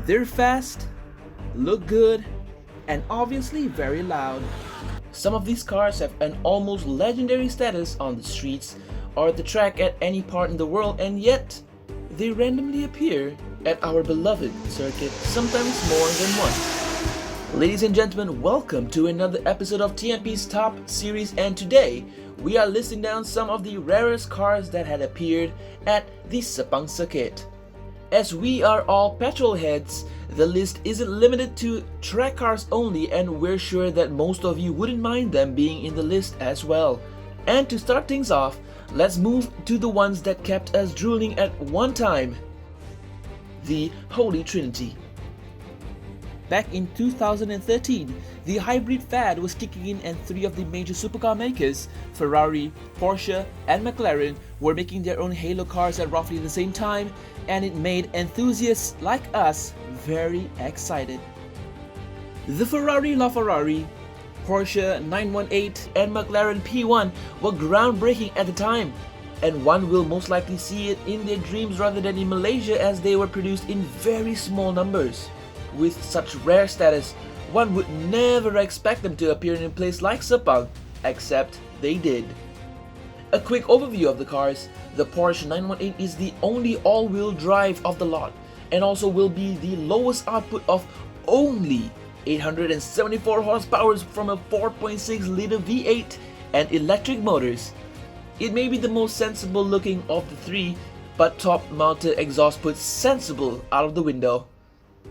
They're fast, look good, and obviously very loud. Some of these cars have an almost legendary status on the streets or at the track at any part in the world, and yet they randomly appear at our beloved circuit, sometimes more than once. Ladies and gentlemen, welcome to another episode of TMP's Top Series, and today we are listing down some of the rarest cars that had appeared at the Sepang Circuit. As we are all petrol heads, the list isn't limited to track cars only, and we're sure that most of you wouldn't mind them being in the list as well. And to start things off, let's move to the ones that kept us drooling at one time. The Holy Trinity. Back in 2013, the hybrid fad was kicking in, and three of the major supercar makers, Ferrari, Porsche, and McLaren, were making their own halo cars at roughly the same time, and it made enthusiasts like us very excited. The Ferrari LaFerrari, Porsche 918, and McLaren P1 were groundbreaking at the time, and one will most likely see it in their dreams rather than in Malaysia, as they were produced in very small numbers. With such rare status, one would never expect them to appear in a place like Sepang, except they did. A quick overview of the cars. The Porsche 918 is the only all-wheel drive of the lot, and also will be the lowest output of only 874 horsepower from a 4.6-liter V8 and electric motors. It may be the most sensible looking of the three, but top-mounted exhaust puts sensible out of the window.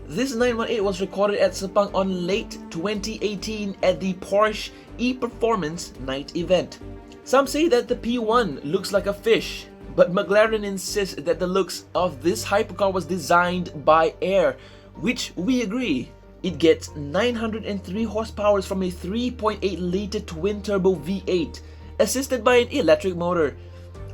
This 918 was recorded at Sepang on late 2018 at the Porsche E-Performance Night event. Some say that the P1 looks like a fish, but McLaren insists that the looks of this hypercar was designed by air, which we agree. It gets 903 horsepower from a 3.8-liter twin-turbo V8, assisted by an electric motor.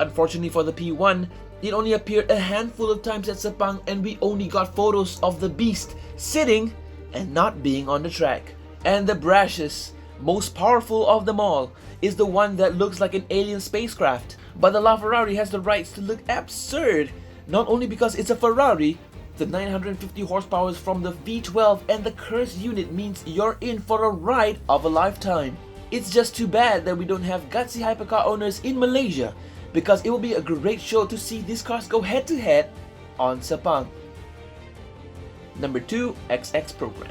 Unfortunately for the P1, it only appeared a handful of times at Sepang, and we only got photos of the beast sitting and not being on the track. And the brashest, most powerful of them all is the one that looks like an alien spacecraft. But the LaFerrari has the rights to look absurd, not only because it's a Ferrari. The 950 horsepower from the V12 and the cursed unit means you're in for a ride of a lifetime. It's just too bad that we don't have gutsy hypercar owners in Malaysia, because it will be a great show to see these cars go head to head on Sepang. Number 2, XX Program.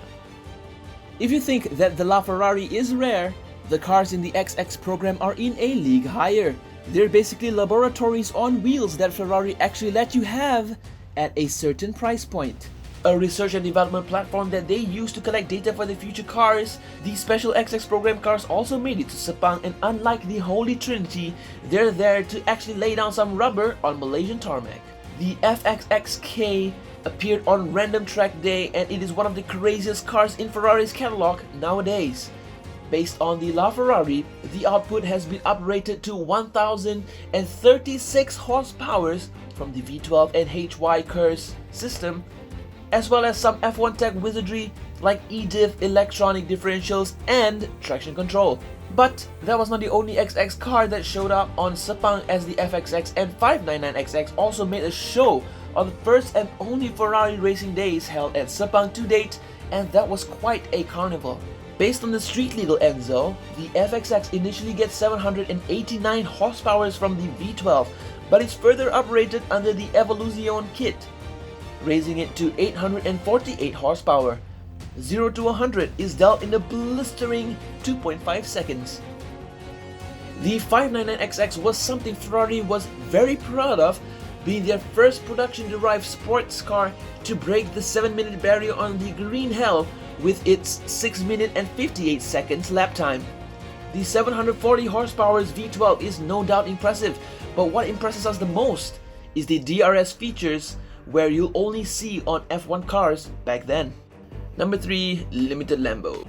If you think that the LaFerrari is rare, the cars in the XX program are in a league higher. They're basically laboratories on wheels that Ferrari actually let you have at a certain price point. A research and development platform that they use to collect data for the future cars. These special XX program cars also made it to Sepang, and unlike the Holy Trinity, they're there to actually lay down some rubber on Malaysian tarmac. The FXXK appeared on random track day, and it is one of the craziest cars in Ferrari's catalog nowadays. Based on the LaFerrari, the output has been uprated to 1,036 horsepower from the V12 and HY curse system, as well as some F1 tech wizardry like eDiff, electronic differentials, and traction control. But that was not the only XX car that showed up on Sepang, as the FXX and 599XX also made a show on the first and only Ferrari racing days held at Sepang to date, and that was quite a carnival. Based on the street legal Enzo, the FXX initially gets 789 horsepower from the V12, but it's further uprated under the Evolution kit, raising it to 848 horsepower. 0 to 100 is dealt in a blistering 2.5 seconds. The 599XX was something Ferrari was very proud of, being their first production-derived sports car to break the 7-minute barrier on the green hell with its 6 minutes and 58 seconds lap time. The 740 horsepower V12 is no doubt impressive, but what impresses us the most is the DRS features, where you'll only see on F1 cars back then. Number 3, Limited Lambo.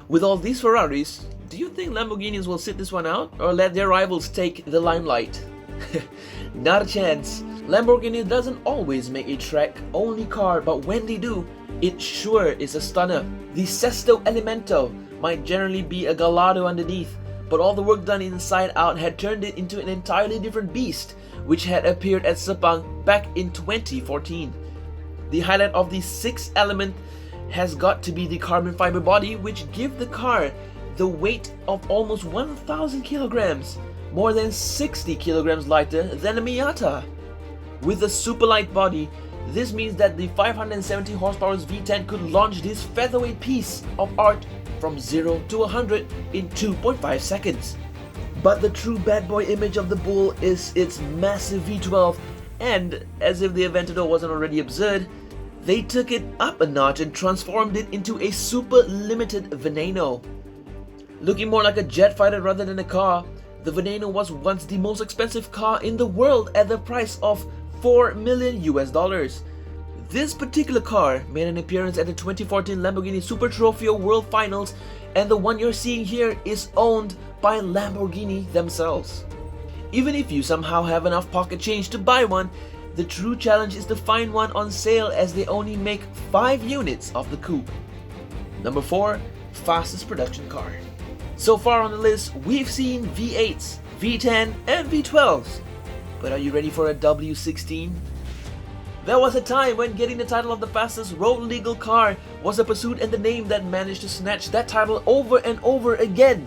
With all these Ferraris, do you think Lamborghinis will sit this one out or let their rivals take the limelight? Not a chance. Lamborghini doesn't always make a track-only car, but when they do, it sure is a stunner. The Sesto Elemento might generally be a Gallardo underneath, but all the work done inside out had turned it into an entirely different beast, which had appeared at Sepang back in 2014. The highlight of the sixth element has got to be the carbon fiber body, which give the car the weight of almost 1,000 kilograms, more than 60 kilograms lighter than a Miata. With a super light body, this means that the 570 horsepower V10 could launch this featherweight piece of art from 0 to 100 in 2.5 seconds. But the true bad boy image of the Bull is its massive V12, and as if the Aventador wasn't already absurd, they took it up a notch and transformed it into a super limited Veneno. Looking more like a jet fighter rather than a car, the Veneno was once the most expensive car in the world at the price of $4 million US. This particular car made an appearance at the 2014 Lamborghini Super Trofeo World Finals, and the one you're seeing here is owned by Lamborghini themselves. Even if you somehow have enough pocket change to buy one, the true challenge is to find one on sale, as they only make 5 units of the coupe. Number 4, fastest production car. So far on the list, we've seen V8s, V10 and V12s. But are you ready for a W16? There was a time when getting the title of the fastest road legal car was a pursuit, and the name that managed to snatch that title over and over again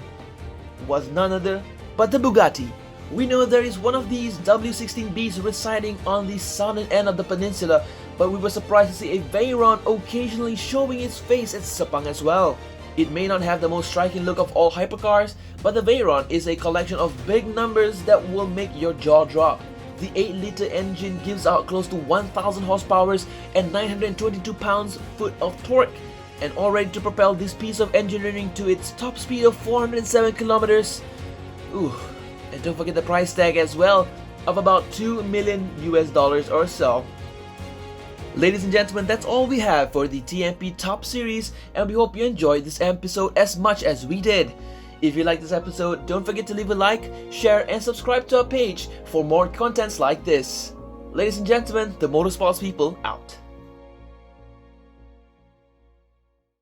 was none other but the Bugatti. We know there is one of these W16Bs residing on the southern end of the peninsula, but we were surprised to see a Veyron occasionally showing its face at Sepang as well. It may not have the most striking look of all hypercars, but the Veyron is a collection of big numbers that will make your jaw drop. The 8-liter engine gives out close to 1,000 horsepower and 922 pounds-foot of torque, and all ready to propel this piece of engineering to its top speed of 407 kilometers. Ooh, and don't forget the price tag as well, of about $2 million US or so. Ladies and gentlemen, that's all we have for the TMP Top Series, and we hope you enjoyed this episode as much as we did. If you like this episode, don't forget to leave a like, share and subscribe to our page for more contents like this. Ladies and gentlemen, the Motorsports people out.